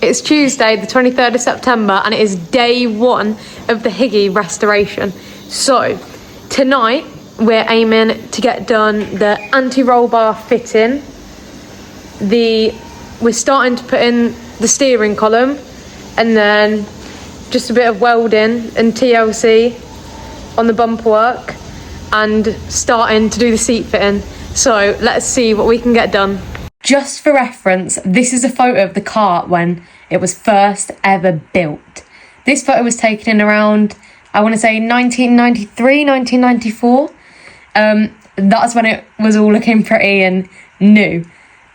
It's Tuesday, the 23rd of September, and it is day one of the Higgy restoration. So, tonight, we're aiming to get done the anti-roll bar fitting. We're starting to put in the steering column, and then just a bit of welding and TLC on the bumper work, and starting to do the seat fitting. So, let's see what we can get done. Just for reference, this is a photo of the car when it was first ever built. This photo was taken in around, I want to say 1993, 1994. That's when it was all looking pretty and new.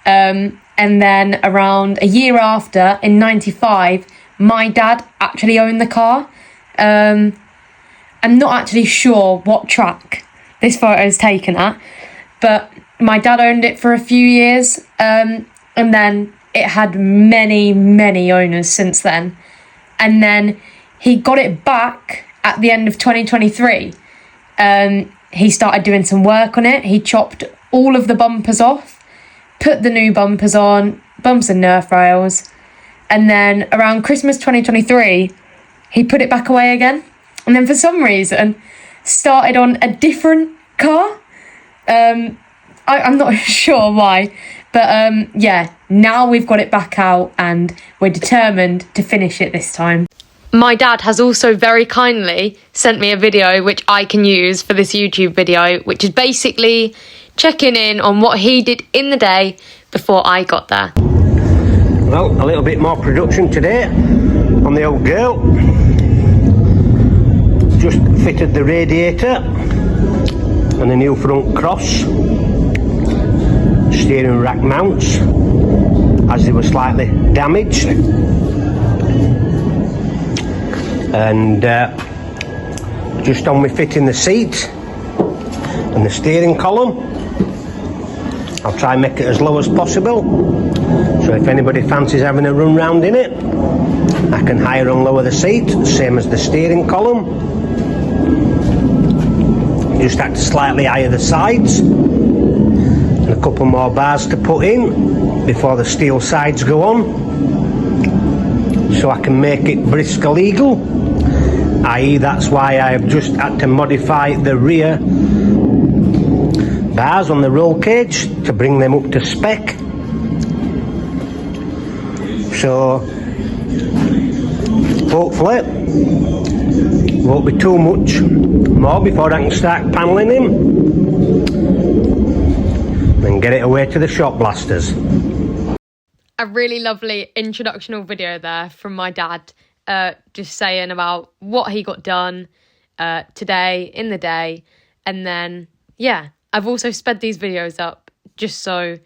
And then around a year after, in 95, my dad actually owned the car. I'm not actually sure what track this photo is taken at, but my dad owned it for a few years, and then it had many owners since then. And then he got it back at the end of 2023. He started doing some work on it. He chopped all of the bumpers off, put the new bumpers on, bumps and nerf rails. And then around Christmas 2023, he put it back away again. And then for some reason, started on a different car. I'm not sure why, but yeah, now we've got it back out and we're determined to finish it this time. My dad has also very kindly sent me a video which I can use for this YouTube video, which is basically checking in on what he did in the day before I got there. Well, a little bit more production today on the old girl. Just fitted the radiator and the new front cross. Steering rack mounts as they were slightly damaged, and just on me fitting the seat and the steering column. I'll try and make it as low as possible, so if anybody fancies having a run round in it, I can higher and lower the seat, same as the steering column. Just have to slightly higher the sides. And a couple more bars to put in before the steel sides go on, so I can make it BriSCA legal, i.e. that's why I have just had to modify the rear bars on the roll cage to bring them up to spec. So hopefully won't be too much more before I can start panelling him and get it away to the shop blasters. A really lovely introductional video there from my dad, just saying about what he got done today, in the day. And then, yeah, I've also sped these videos up just so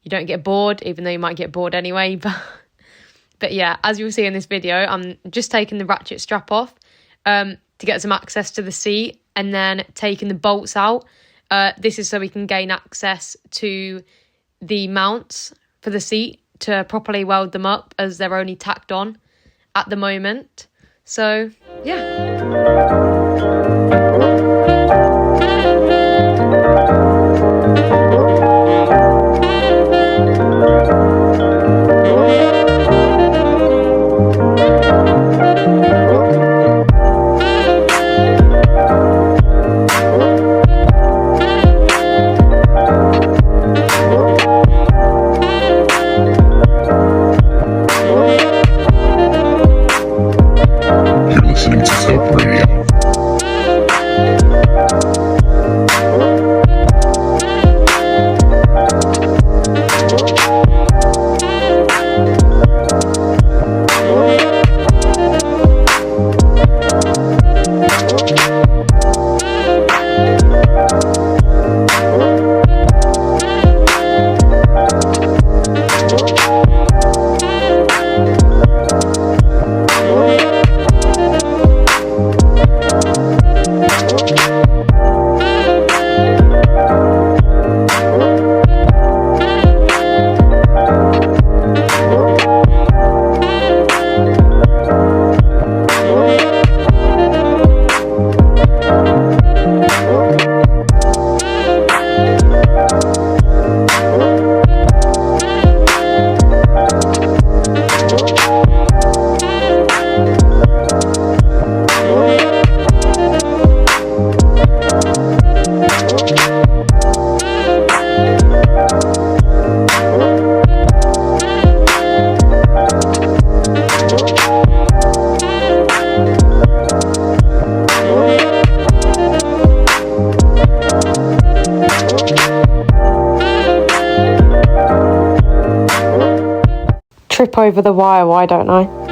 you don't get bored, even though you might get bored anyway. But yeah, as you'll see in this video, I'm just taking the ratchet strap off to get some access to the seat, and then taking the bolts out. This is so we can gain access to the mounts for the seat to properly weld them up, as they're only tacked on at the moment. So, yeah. trip over the wire, why don't I?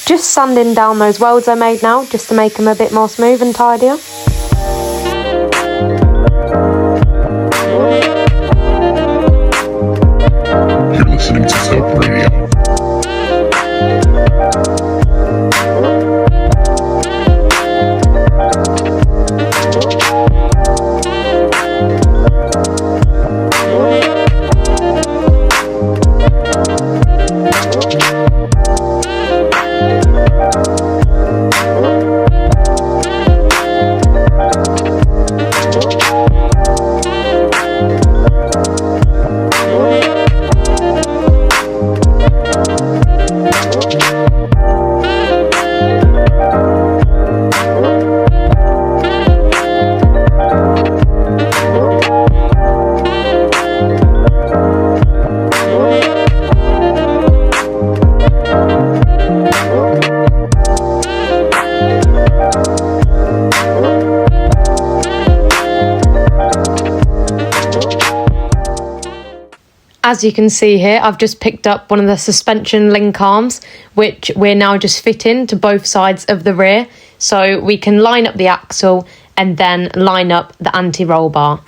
Just sanding down those welds I made now, just to make them a bit more smooth and tidier. You're listening to Soap Radio. As you can see here, I've just picked up one of the suspension link arms, which we're now just fitting to both sides of the rear, so we can line up the axle and then line up the anti-roll bar.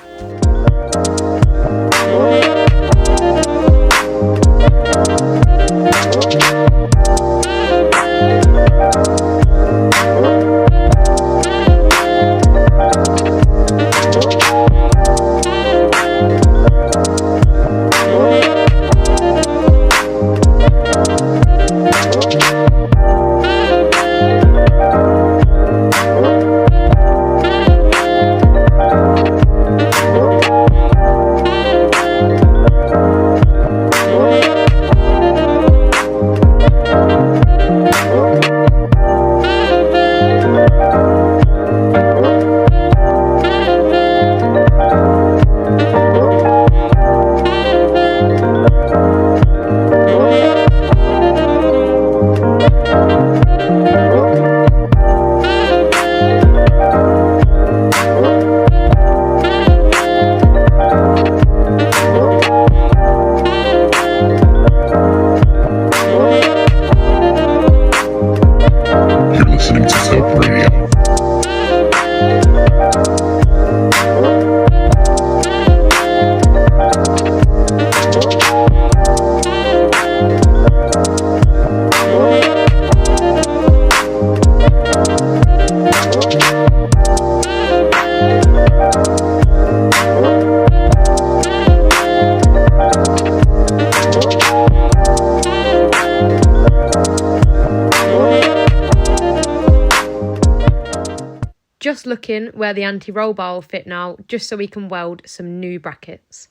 listening to Self Radio. Just looking where the anti-roll bar will fit now, just so we can weld some new brackets.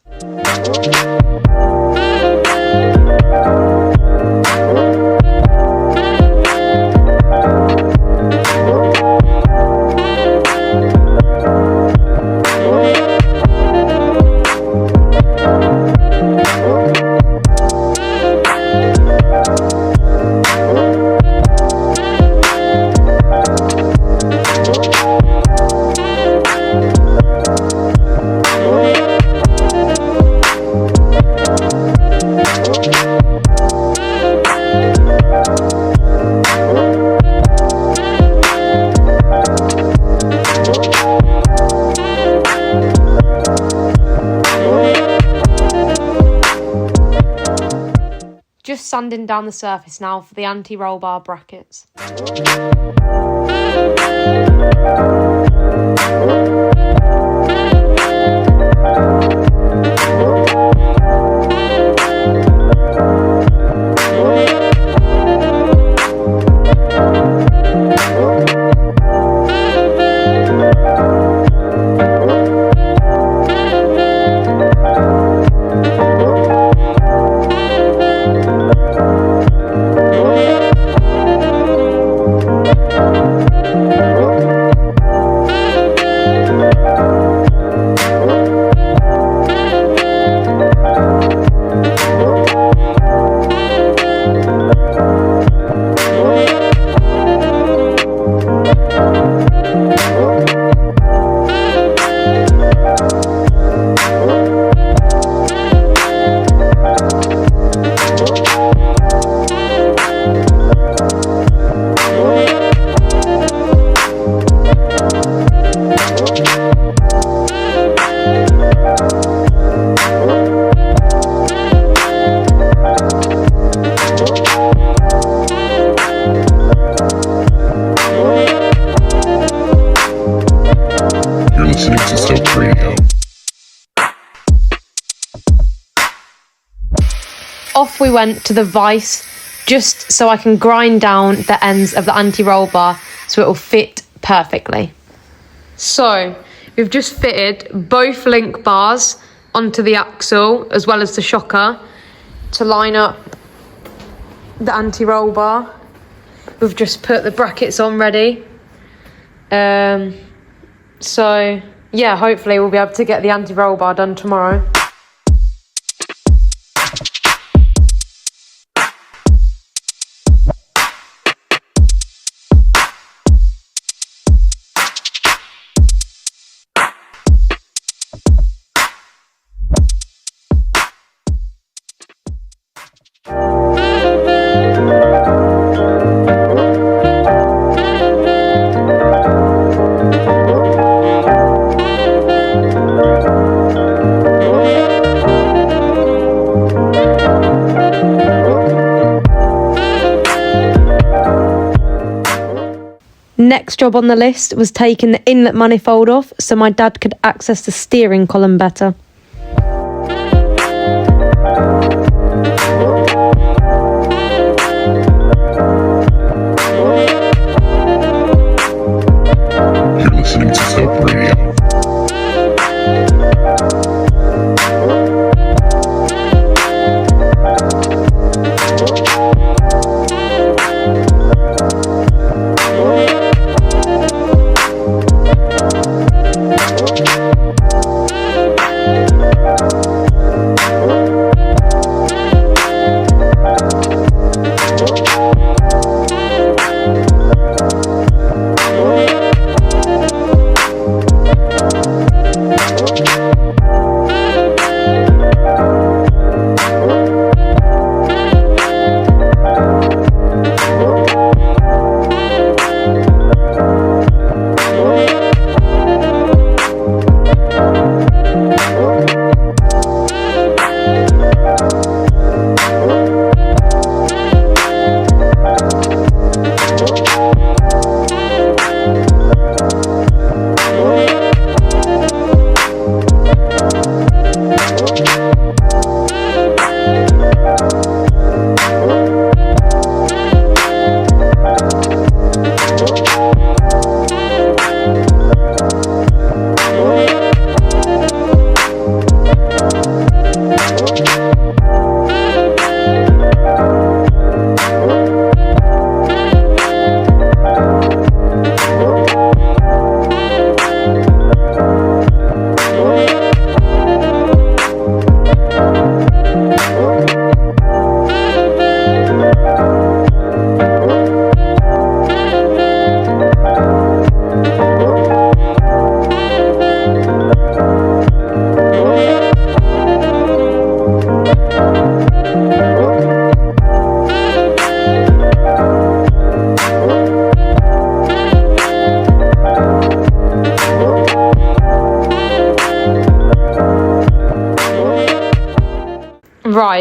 Just sanding down the surface now for the anti-roll bar brackets. Listening to Self Radio. Off we went to the vise, just so I can grind down the ends of the anti-roll bar so it will fit perfectly. So we've just fitted both link bars onto the axle as well as the shocker to line up the anti-roll bar. We've just put the brackets on ready. So yeah, hopefully we'll be able to get the anti-roll bar done tomorrow. Next job on the list was taking the inlet manifold off so my dad could access the steering column better. You're listening to Self Radio.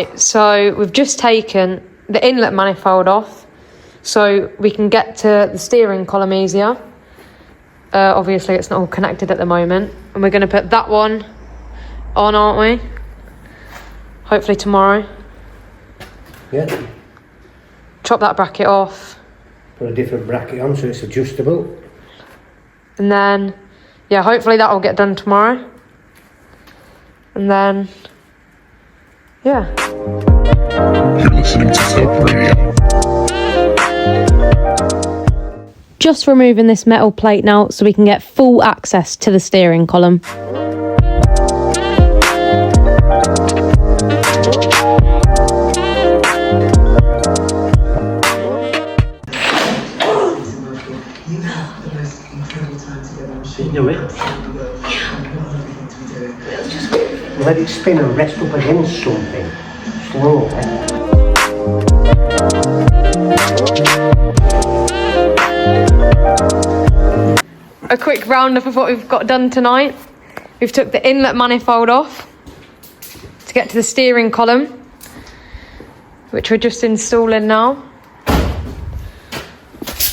Right, so we've just taken the inlet manifold off so we can get to the steering column easier. Obviously it's not all connected at the moment, and we're going to put that one on, aren't we? Hopefully tomorrow. Yeah. Chop that bracket off. Put a different bracket on so it's adjustable. And then, yeah, hopefully that will get done tomorrow. And then, yeah. You're listening to Top Radio. Just removing this metal plate now so we can get full access to the steering column. Do it. Let it spin and rest up against something slowly. A quick roundup of what we've got done tonight. We've took the inlet manifold off to get to the steering column, which we're just installing now.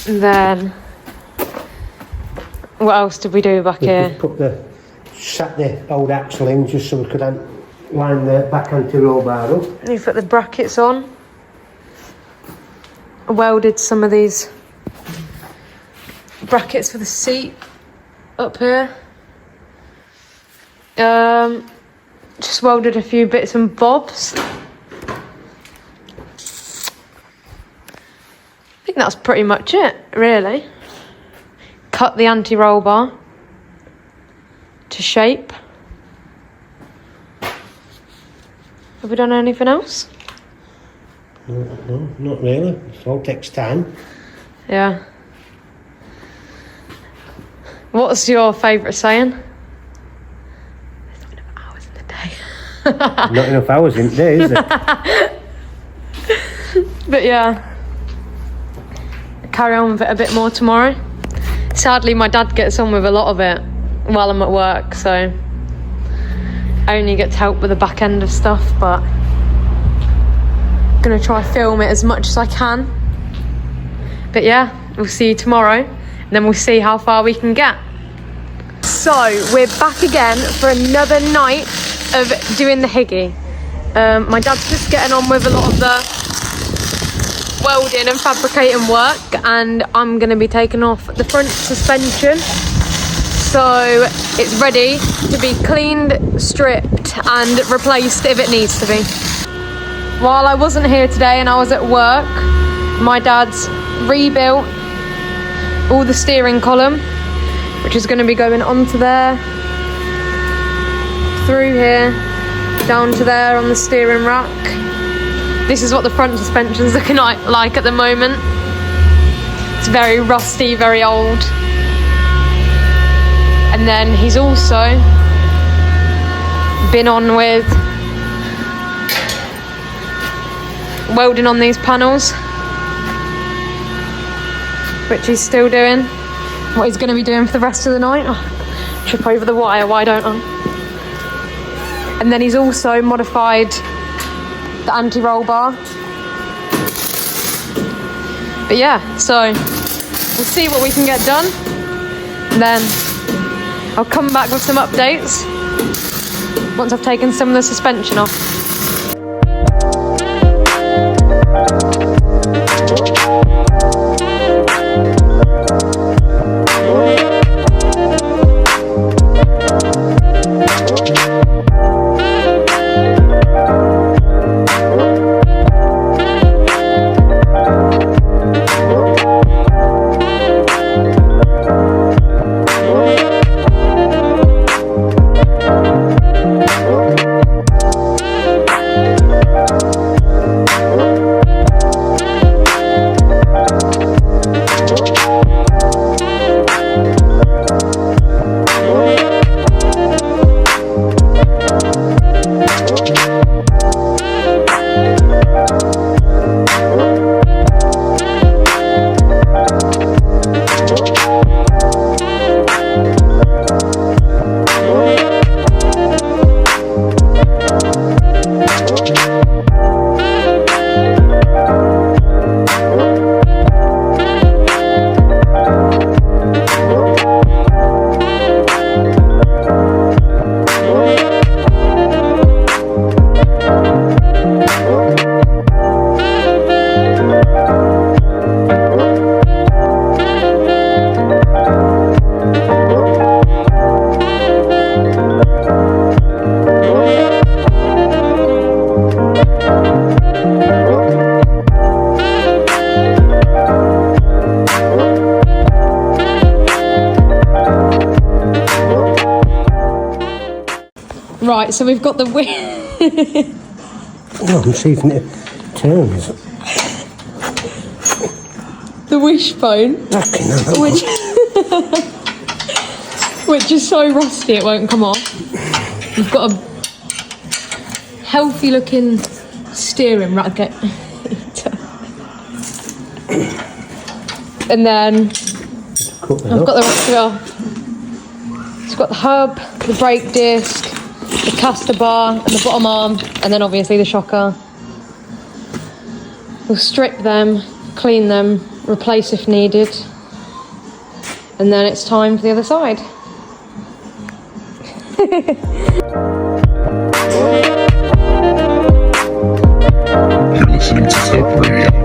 And then, what else did we do back here? Just sat the old axle in just so we could line the back anti-roll bar up. You put the brackets on. I welded some of these brackets for the seat up here. Just welded a few bits and bobs. I think that's pretty much it, really. Cut the anti-roll bar to shape. Have we done anything else? No, not really. It all takes time. Yeah. What's your favourite saying? There's not enough hours in the day. Not enough hours in the day, is there? But yeah, carry on with it a bit more tomorrow. Sadly, my dad gets on with a lot of it while I'm at work, so I only get to help with the back end of stuff, but I'm gonna try film it as much as I can. But yeah, we'll see you tomorrow, and then we'll see how far we can get. So we're back again for another night of doing the higgy. My dad's just getting on with a lot of the welding and fabricating work, and I'm going to be taking off the front suspension so it's ready to be cleaned, stripped and replaced if it needs to be. While I wasn't here today and I was at work, my dad's rebuilt all the steering column, which is going to be going onto there, through here, down to there on the steering rack. This is what the front suspension's looking like at the moment. It's very rusty, very old. And then he's also been on with welding on these panels, which he's still doing. What he's going to be doing for the rest of the night. Oh, trip over the wire, why don't I? And then he's also modified the anti-roll bar. But yeah, so we'll see what we can get done, and then I'll come back with some updates once I've taken some of the suspension off. Right, so we've got the Oh, I'm seeing it turns. the wishbone, which which is so rusty it won't come off. We've got a healthy looking steering racket. And then I've got the rest of it off. It's got the hub, the brake disc, the caster bar and the bottom arm, and then obviously the shocker. We'll strip them, clean them, replace if needed, and then it's time for the other side. You're listening to Soap Radio.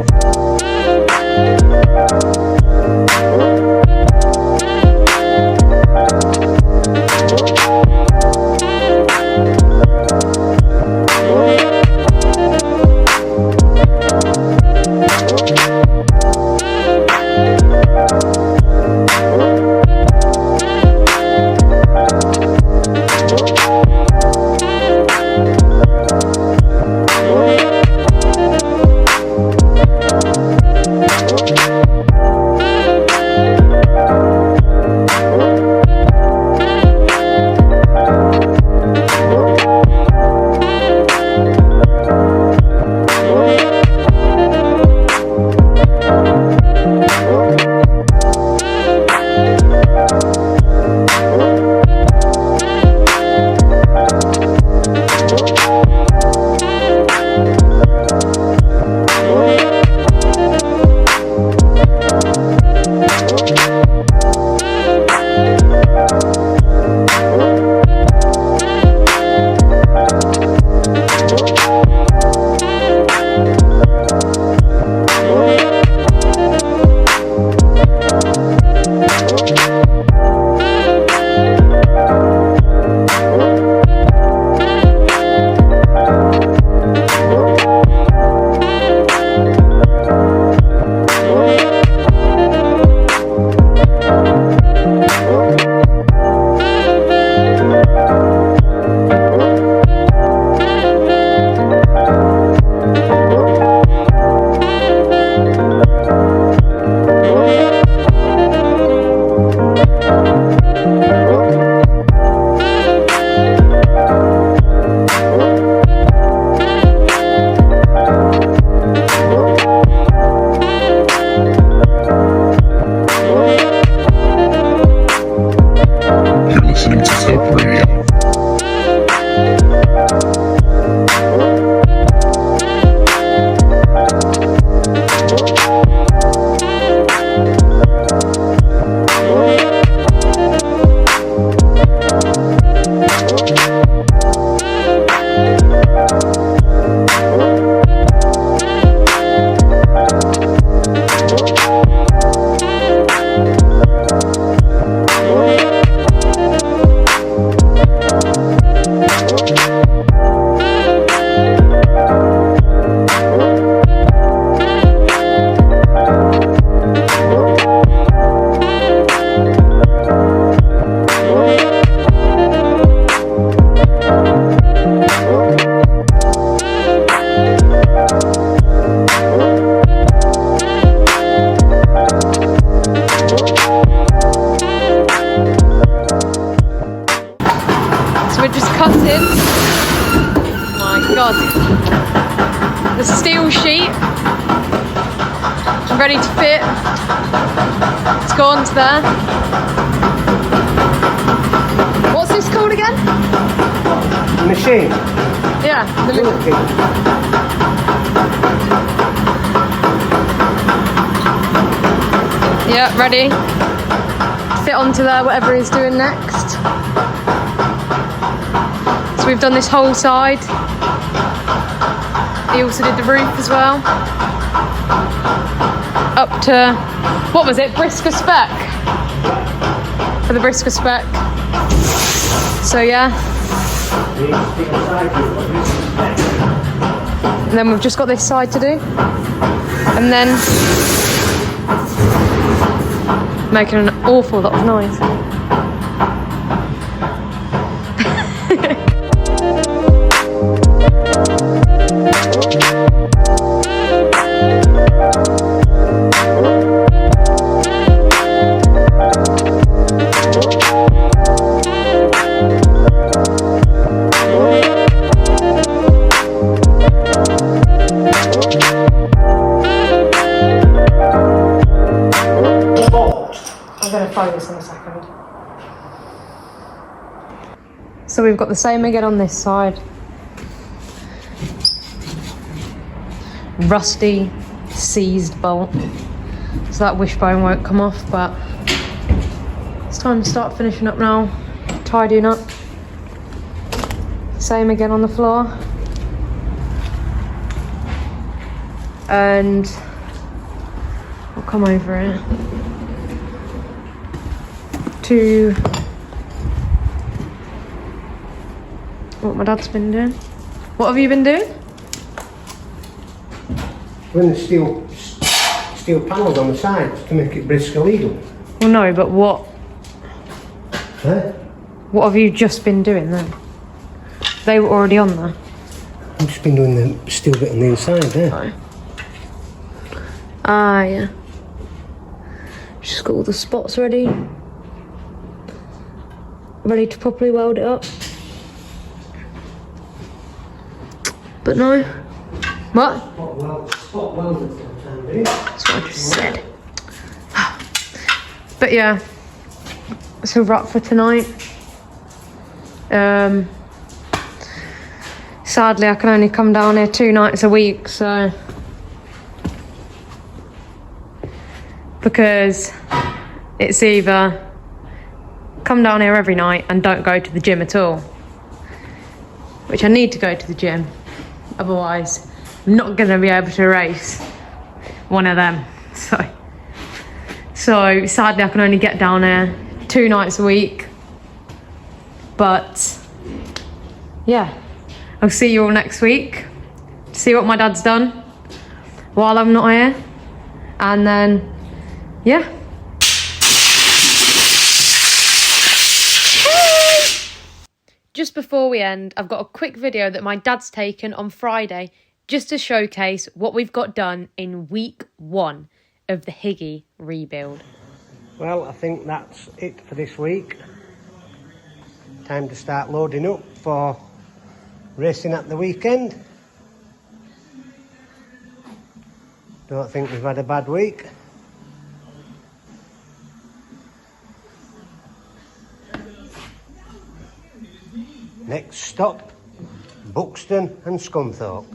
the steel sheet ready to fit. It's gone to there. What's this called again? Machine. Yeah, the little. Yeah, ready. Fit onto there, whatever he's doing next. So we've done this whole side. He also did the roof as well. Up to, what was it, BriSCA spec? For the BriSCA spec. So yeah. And then we've just got this side to do. And then making an awful lot of noise. I'm going to focus in a second. So we've got the same again on this side. Rusty, seized bolt. So that wishbone won't come off, but it's time to start finishing up now, tidying up. Same again on the floor. And I'll come over here to what my dad's been doing. What have you been doing? When the steel panels on the sides to make it BriSCA legal. Well, no, but what? Huh? What have you just been doing then? They were already on there. I've just been doing the steel bit on the inside there. Oh. Ah, yeah. Just got all the spots ready. Ready to properly weld it up. But no. What? Spot welded for the time being. That's what I just said. But yeah. So wrap for tonight. Sadly, I can only come down here 2 nights a week, so because it's either come down here every night and don't go to the gym at all, which I need to go to the gym, otherwise I'm not going to be able to race one of them. So sadly, I can only get down here 2 nights a week. But yeah, I'll see you all next week to see what my dad's done while I'm not here. And then, yeah. Just before we end, I've got a quick video that my dad's taken on Friday just to showcase what we've got done in week 1 of the Higgy rebuild. Well, I think that's it for this week. Time to start loading up for racing at the weekend. Don't think we've had a bad week. Next stop, Buxton and Scunthorpe.